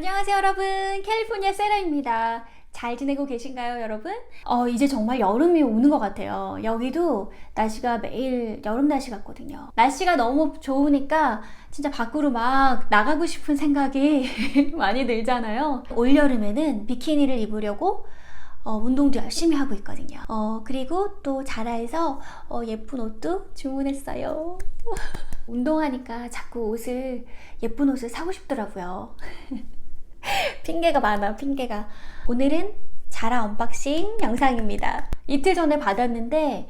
안녕하세요 여러분, 캘리포니아 세라입니다. 잘 지내고 계신가요 여러분? 이제 정말 여름이 오는 것 같아요. 여기도 날씨가 매일 여름 날씨 같거든요. 날씨가 너무 좋으니까 진짜 밖으로 막 나가고 싶은 생각이 많이 들잖아요. 올여름에는 비키니를 입으려고 운동도 열심히 하고 있거든요. 그리고 또 자라에서 예쁜 옷도 주문했어요. 운동하니까 자꾸 예쁜 옷을 사고 싶더라고요. 핑계가 많아, 핑계가. 오늘은 자라 언박싱 영상입니다. 이틀 전에 받았는데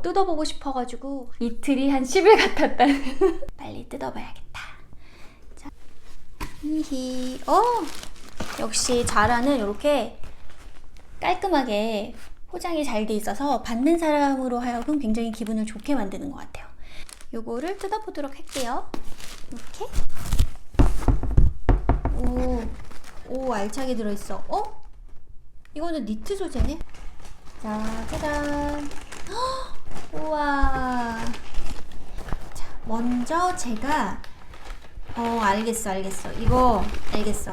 뜯어보고 싶어가지고 이틀이 한 10일 같았다. 빨리 뜯어봐야겠다. 자, 히히. 역시 자라는 이렇게 깔끔하게 포장이 잘 돼 있어서 받는 사람으로 하여금 굉장히 기분을 좋게 만드는 것 같아요. 요거를 뜯어보도록 할게요. 이렇게. 오, 알차게 들어있어. 이거는 니트 소재네. 자, 짜잔. 우와. 자, 먼저 제가 알겠어. 이거 알겠어.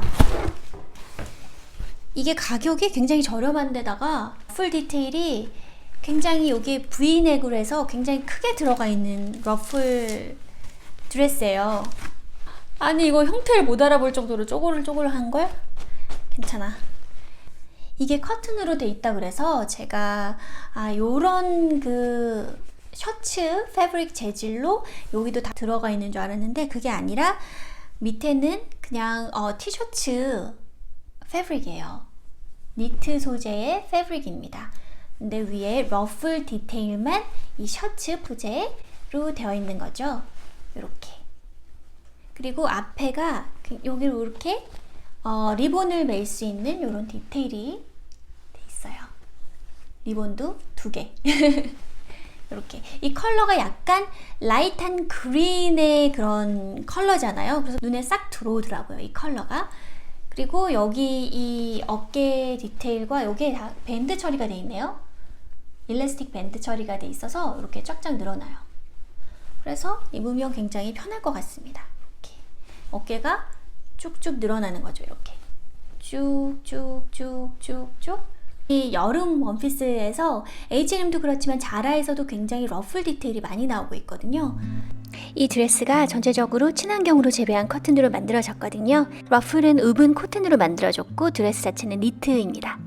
이게 가격이 굉장히 저렴한데다가 풀 디테일이 굉장히 여기 V넥으로 해서 굉장히 크게 들어가 있는 러플 드레스예요. 아니 이거 형태를 못 알아볼 정도로 쪼글쪼글한걸? 괜찮아. 이게 커튼으로 돼 있다 그래서 제가 요런 그 셔츠 패브릭 재질로 여기도 다 들어가 있는 줄 알았는데 그게 아니라 밑에는 그냥 티셔츠 패브릭이에요. 니트 소재의 패브릭입니다. 근데 위에 러플 디테일만 이 셔츠 소재로 되어 있는 거죠. 이렇게. 그리고 앞에가 여기로 이렇게 리본을 멜 수 있는 이런 디테일이 돼 있어요. 리본도 2개. 이렇게. 이 컬러가 약간 라이트한 그린의 그런 컬러잖아요. 그래서 눈에 싹 들어오더라고요, 이 컬러가. 그리고 여기 이 어깨 디테일과 여기에 다 밴드 처리가 돼 있네요. 일라스틱 밴드 처리가 돼 있어서 이렇게 쫙쫙 늘어나요. 그래서 입으면 굉장히 편할 것 같습니다. 이렇게. 어깨가 쭉쭉 늘어나는 거죠. 이렇게 쭉쭉쭉쭉쭉. 이 여름 원피스에서 H&M도 그렇지만 자라에서도 굉장히 러플 디테일이 많이 나오고 있거든요. 이 드레스가 전체적으로 친환경으로 재배한 커튼으로 만들어졌거든요. 러플은 우븐 코튼으로 만들어졌고 드레스 자체는 니트입니다.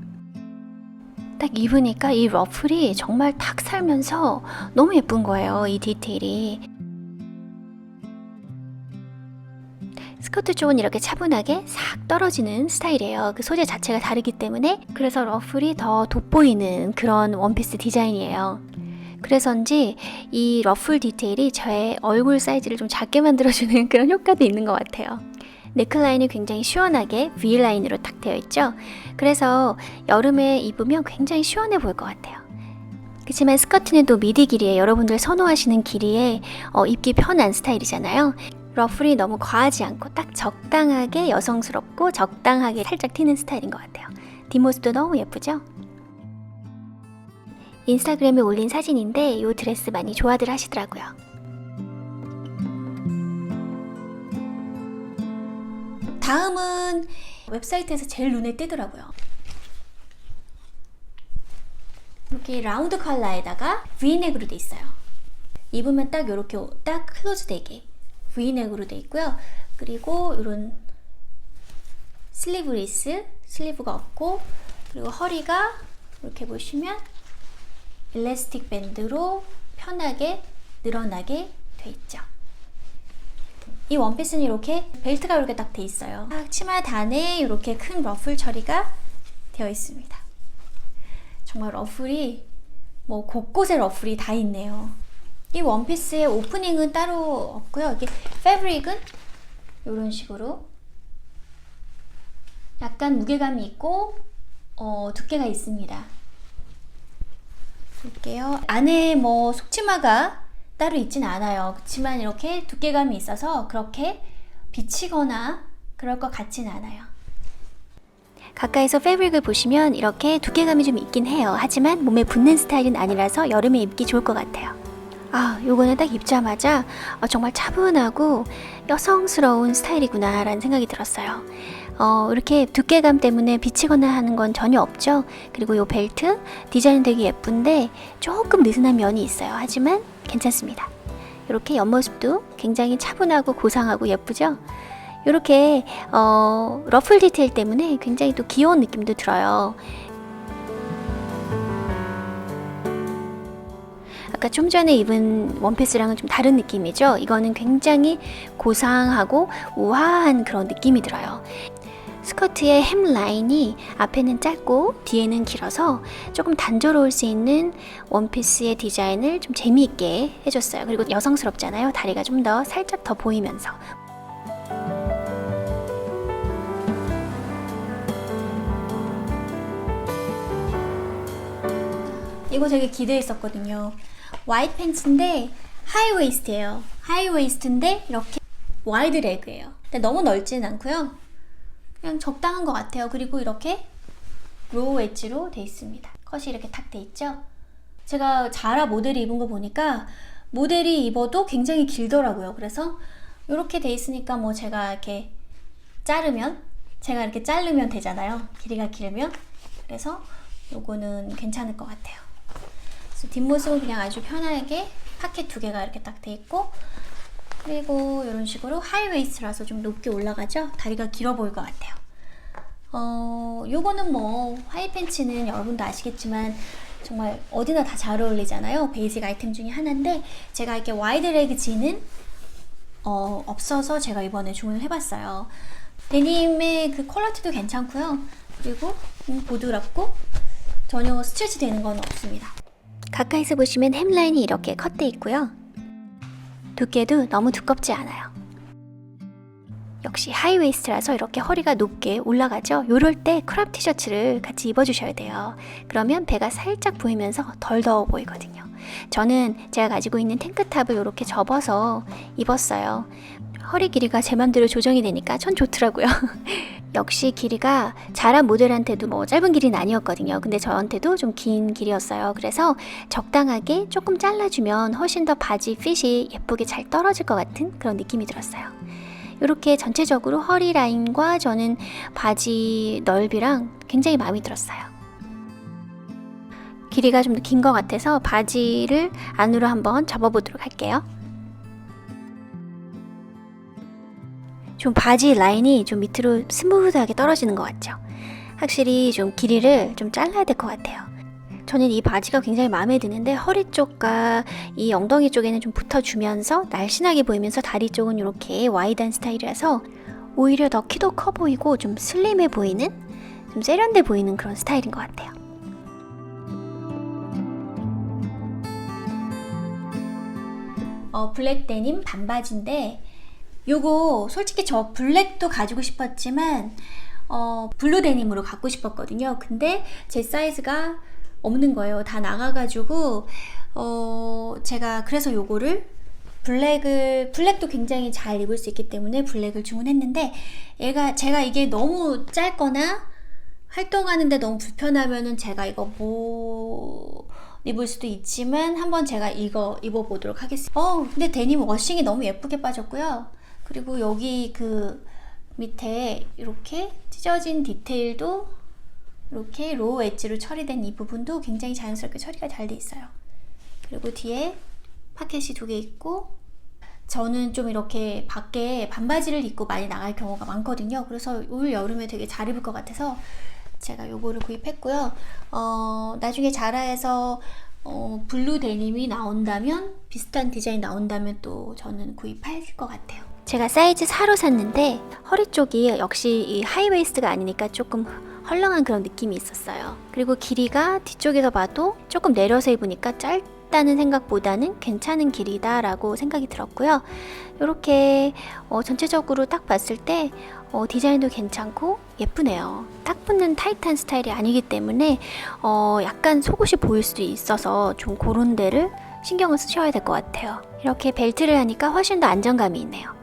딱 입으니까 이 러플이 정말 탁 살면서 너무 예쁜 거예요. 이 디테일이. 스커트 쪽은 이렇게 차분하게 싹 떨어지는 스타일이에요. 그 소재 자체가 다르기 때문에. 그래서 러플이 더 돋보이는 그런 원피스 디자인이에요. 그래서인지 이 러플 디테일이 저의 얼굴 사이즈를 좀 작게 만들어주는 그런 효과도 있는 것 같아요. 넥라인이 굉장히 시원하게 V라인으로 딱 되어 있죠. 그래서 여름에 입으면 굉장히 시원해 보일 것 같아요. 그렇지만 스커트는 또 미디 길이에 여러분들 선호하시는 길이에 입기 편한 스타일이잖아요. 러플이 너무 과하지 않고 딱 적당하게 여성스럽고 적당하게 살짝 튀는 스타일인 것 같아요. 뒷모습도 너무 예쁘죠? 인스타그램에 올린 사진인데 이 드레스 많이 좋아들 하시더라고요. 다음은 웹사이트에서 제일 눈에 띄더라고요. 이렇게 라운드 컬러에다가 V넥으로 돼 있어요. 입으면 딱 이렇게 딱 클로즈 되게 V넥으로 돼 있고요. 그리고 이런 슬리브리스, 슬리브가 없고, 그리고 허리가 이렇게 보시면 일라스틱 밴드로 편하게 늘어나게 돼 있죠. 이 원피스는 이렇게 벨트가 이렇게 딱 돼 있어요. 치마 단에 이렇게 큰 러플 처리가 되어 있습니다. 정말 러플이 곳곳에 러플이 다 있네요. 이 원피스의 오프닝은 따로 없고요. 이게 패브릭은 이런 식으로 약간 무게감이 있고 두께가 있습니다. 볼게요. 안에 속치마가 따로 있진 않아요. 그렇지만 이렇게 두께감이 있어서 그렇게 비치거나 그럴 것 같진 않아요. 가까이서 패브릭을 보시면 이렇게 두께감이 좀 있긴 해요. 하지만 몸에 붙는 스타일은 아니라서 여름에 입기 좋을 것 같아요. 요거는 딱 입자마자 정말 차분하고 여성스러운 스타일이구나 라는 생각이 들었어요. 이렇게 두께감 때문에 비치거나 하는 건 전혀 없죠. 그리고 이 벨트 디자인 되게 예쁜데 조금 느슨한 면이 있어요. 하지만 괜찮습니다. 이렇게 옆모습도 굉장히 차분하고 고상하고 예쁘죠. 이렇게 러플 디테일 때문에 굉장히 또 귀여운 느낌도 들어요. 아까 좀 전에 입은 원피스랑은 좀 다른 느낌이죠. 이거는 굉장히 고상하고 우아한 그런 느낌이 들어요. 스커트의 hem 라인이 앞에는 짧고 뒤에는 길어서 조금 단조로울 수 있는 원피스의 디자인을 좀 재미있게 해줬어요. 그리고 여성스럽잖아요. 다리가 좀 더 살짝 더 보이면서. 이거 되게 기대했었거든요. 와이드 팬츠인데 하이웨이스트예요. 하이웨이스트인데 이렇게 와이드 레그예요. 근데 너무 넓지는 않고요. 그냥 적당한 것 같아요. 그리고 이렇게 로우 웨지로 돼 있습니다. 컷이 이렇게 탁 돼 있죠. 제가 자라 모델이 입은 거 보니까 모델이 입어도 굉장히 길더라고요. 그래서 이렇게 돼 있으니까 뭐 제가 이렇게 자르면 되잖아요. 길이가 길면. 그래서 요거는 괜찮을 것 같아요. 그래서 뒷모습은 그냥 아주 편하게 파켓 두 개가 이렇게 딱 돼 있고, 그리고 이런 식으로 하이웨이스트라서 좀 높게 올라가죠. 다리가 길어 보일 것 같아요. 요거는 뭐 하이 팬츠는 여러분도 아시겠지만 정말 어디나 다 잘 어울리잖아요. 베이직 아이템 중에 하나인데, 제가 이렇게 와이드 레그 진은 없어서 제가 이번에 주문을 해봤어요. 데님의 그 퀄리티도 괜찮고요. 그리고 부드럽고 전혀 스트레치 되는 건 없습니다. 가까이서 보시면 햄라인이 이렇게 컷돼 있고요. 두께도 너무 두껍지 않아요. 역시 하이웨이스트라서 이렇게 허리가 높게 올라가죠. 요럴 때 크롭 티셔츠를 같이 입어주셔야 돼요. 그러면 배가 살짝 보이면서 덜 더워 보이거든요. 저는 제가 가지고 있는 탱크탑을 이렇게 접어서 입었어요. 허리 길이가 제 맘대로 조정이 되니까 전 좋더라고요. 역시 길이가 자라 모델한테도 뭐 짧은 길이는 아니었거든요. 근데 저한테도 좀 긴 길이었어요. 그래서 적당하게 조금 잘라주면 훨씬 더 바지 핏이 예쁘게 잘 떨어질 것 같은 그런 느낌이 들었어요. 이렇게 전체적으로 허리 라인과 저는 바지 넓이랑 굉장히 마음에 들었어요. 길이가 좀 더 긴 것 같아서 바지를 안으로 한번 접어보도록 할게요. 좀 바지 라인이 좀 밑으로 스무드하게 떨어지는 것 같죠? 확실히 좀 길이를 좀 잘라야 될 것 같아요. 저는 이 바지가 굉장히 마음에 드는데 허리 쪽과 이 엉덩이 쪽에는 좀 붙어주면서 날씬하게 보이면서 다리 쪽은 이렇게 와이드한 스타일이라서 오히려 더 키도 커 보이고 좀 슬림해 보이는, 좀 세련돼 보이는 그런 스타일인 것 같아요. 블랙 데님 반바지인데 요거 솔직히 저 블랙도 가지고 싶었지만 블루 데님으로 갖고 싶었거든요. 근데 제 사이즈가 없는 거예요. 다 나가가지고 제가 그래서 요거를 블랙도 굉장히 잘 입을 수 있기 때문에 블랙을 주문했는데, 제가 이게 너무 짧거나 활동하는데 너무 불편하면은 제가 이거 못 입을 수도 있지만 한번 제가 이거 입어보도록 하겠습니다. 근데 데님 워싱이 너무 예쁘게 빠졌고요. 그리고 여기 그 밑에 이렇게 찢어진 디테일도 이렇게 로우 엣지로 처리된 이 부분도 굉장히 자연스럽게 처리가 잘 돼 있어요. 그리고 뒤에 파켓이 두 개 있고, 저는 좀 이렇게 밖에 반바지를 입고 많이 나갈 경우가 많거든요. 그래서 올 여름에 되게 잘 입을 것 같아서 제가 요거를 구입했고요. 나중에 자라에서 블루 데님이 나온다면, 비슷한 디자인 나온다면 또 저는 구입할 것 같아요. 제가 사이즈 4로 샀는데 허리 쪽이 역시 이 하이웨이스트가 아니니까 조금 헐렁한 그런 느낌이 있었어요. 그리고 길이가 뒤쪽에서 봐도 조금 내려서 입으니까 짧다는 생각보다는 괜찮은 길이다 라고 생각이 들었고요. 이렇게 전체적으로 딱 봤을 때 디자인도 괜찮고 예쁘네요. 딱 붙는 타이트한 스타일이 아니기 때문에 약간 속옷이 보일 수도 있어서 좀 그런 데를 신경을 쓰셔야 될 것 같아요. 이렇게 벨트를 하니까 훨씬 더 안정감이 있네요.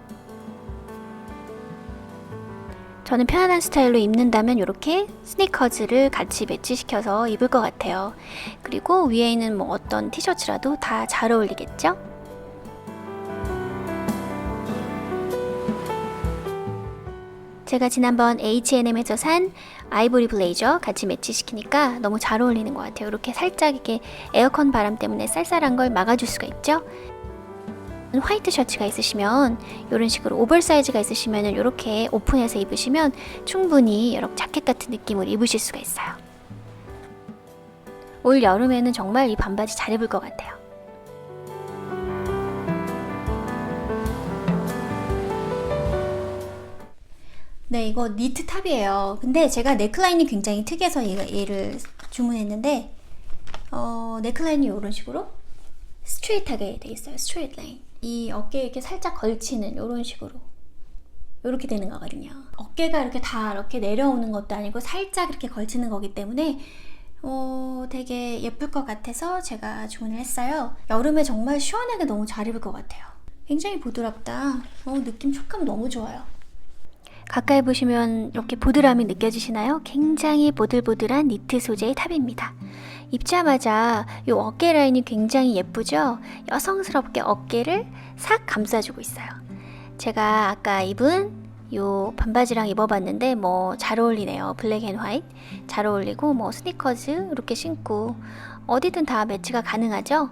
저는 편안한 스타일로 입는다면 이렇게 스니커즈를 같이 매치시켜서 입을 것 같아요. 그리고 위에는 뭐 어떤 티셔츠라도 다 잘 어울리겠죠? 제가 지난번 H&M에서 산 아이보리 블레이저 같이 매치시키니까 너무 잘 어울리는 것 같아요. 이렇게 살짝 이렇게 에어컨 바람 때문에 쌀쌀한 걸 막아줄 수가 있죠. 화이트 셔츠가 있으시면 이런 식으로 오버사이즈가 있으시면 이렇게 오픈해서 입으시면 충분히 이렇게 자켓 같은 느낌으로 입으실 수가 있어요. 올 여름에는 정말 이 반바지 잘 입을 것 같아요. 네, 이거 니트 탑이에요. 근데 제가 넥라인이 굉장히 특이해서 얘를 주문했는데 넥라인이 이런 식으로 스트레이트하게 돼 있어요. 스트레이트 라인. 이 어깨에 이렇게 살짝 걸치는 이런 식으로 이렇게 되는 거거든요. 어깨가 이렇게 다 이렇게 내려오는 것도 아니고 살짝 이렇게 걸치는 거기 때문에 되게 예쁠 것 같아서 제가 주문을 했어요. 여름에 정말 시원하게 너무 잘 입을 것 같아요. 굉장히 부드럽다. 느낌 촉감 너무 좋아요. 가까이 보시면 이렇게 보드람이 느껴지시나요? 굉장히 보들보들한 니트 소재의 탑입니다. 입자마자 이 어깨 라인이 굉장히 예쁘죠? 여성스럽게 어깨를 싹 감싸주고 있어요. 제가 아까 입은 이 반바지랑 입어봤는데 뭐 잘 어울리네요. 블랙 앤 화이트 잘 어울리고 뭐 스니커즈 이렇게 신고 어디든 다 매치가 가능하죠?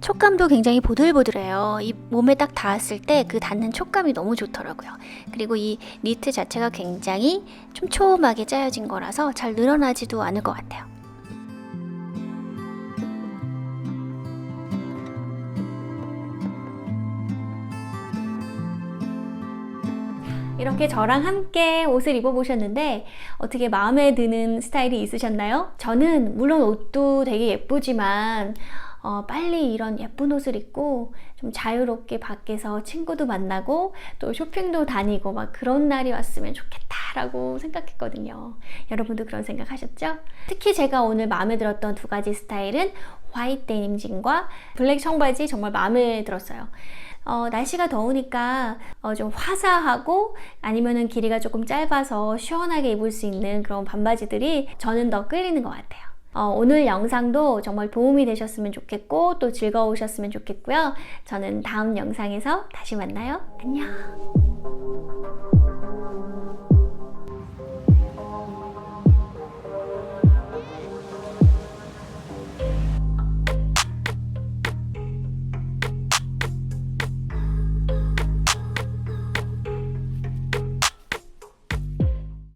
촉감도 굉장히 보들보들해요. 이 몸에 딱 닿았을 때 그 닿는 촉감이 너무 좋더라고요. 그리고 이 니트 자체가 굉장히 촘촘하게 짜여진 거라서 잘 늘어나지도 않을 것 같아요. 이렇게 저랑 함께 옷을 입어보셨는데 어떻게 마음에 드는 스타일이 있으셨나요? 저는 물론 옷도 되게 예쁘지만 빨리 이런 예쁜 옷을 입고 좀 자유롭게 밖에서 친구도 만나고 또 쇼핑도 다니고 막 그런 날이 왔으면 좋겠다라고 생각했거든요. 여러분도 그런 생각 하셨죠? 특히 제가 오늘 마음에 들었던 두 가지 스타일은 화이트 데님 진과 블랙 청바지 정말 마음에 들었어요. 날씨가 더우니까 좀 화사하고 아니면은 길이가 조금 짧아서 시원하게 입을 수 있는 그런 반바지들이 저는 더 끌리는 것 같아요. 오늘 영상도 정말 도움이 되셨으면 좋겠고 또 즐거우셨으면 좋겠고요. 저는 다음 영상에서 다시 만나요. 안녕.